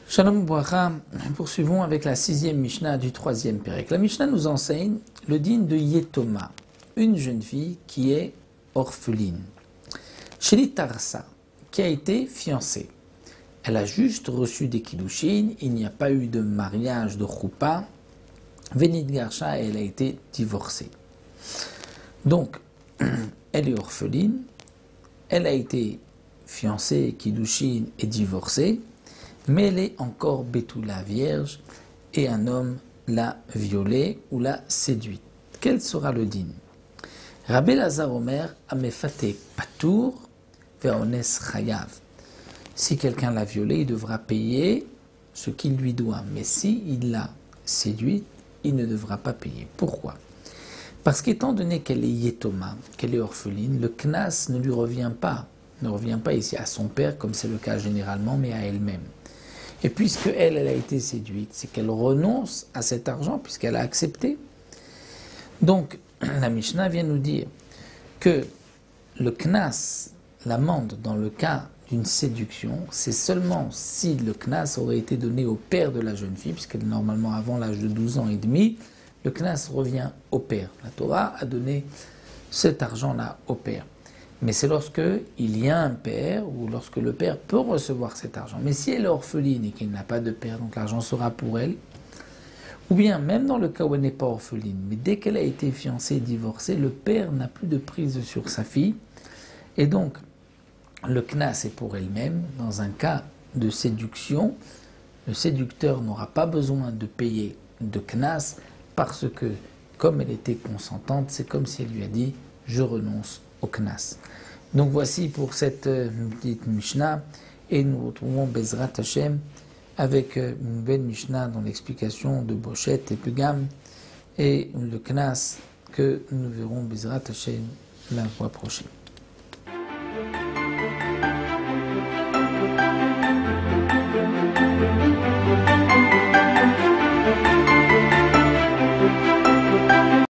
Shalom Bracha, poursuivons avec la 6e Mishnah du 3e Pérec. La Mishnah nous enseigne le din de Yetoma, une jeune fille qui est orpheline. Sheli Tarsa, qui a été fiancée. Elle a juste reçu des kiddushin, il n'y a pas eu de mariage de choupa. Venit Garsha, elle a été divorcée. Donc, elle est orpheline, elle a été fiancée, kiddushin et divorcée, mais elle est encore Betula vierge et un homme l'a violée ou l'a séduite. Quel sera le din? Rabbi Lazar Omer amefate patour ve'ones chayav. Si quelqu'un l'a violée, il devra payer ce qu'il lui doit. Mais si il l'a séduite, il ne devra pas payer. Pourquoi? Parce qu'étant donné qu'elle est yétoma, qu'elle est orpheline, le knas ne lui revient pas. Ne revient pas ici à son père, comme c'est le cas généralement, mais à elle-même. Et puisque elle a été séduite, c'est qu'elle renonce à cet argent, puisqu'elle a accepté. Donc, la Mishnah vient nous dire que le knas, l'amende, dans le cas d'une séduction, c'est seulement si le knas aurait été donné au père de la jeune fille, puisque normalement avant l'âge de 12 ans et demi, le knas revient au père. La Torah a donné cet argent-là au père. Mais c'est lorsque il y a un père ou lorsque le père peut recevoir cet argent. Mais si elle est orpheline et qu'elle n'a pas de père, donc l'argent sera pour elle. Ou bien, même dans le cas où elle n'est pas orpheline, mais dès qu'elle a été fiancée et divorcée, le père n'a plus de prise sur sa fille. Et donc, le knas est pour elle-même. Dans un cas de séduction, le séducteur n'aura pas besoin de payer de knas parce que, comme elle était consentante, c'est comme si elle lui a dit « je renonce ». Au Knas. Donc voici pour cette petite Mishnah, et nous retrouvons Bezrat Hashem avec une belle Mishnah dans l'explication de Bochet et Pugam et le Knas que nous verrons Bezrat Hashem la fois prochaine.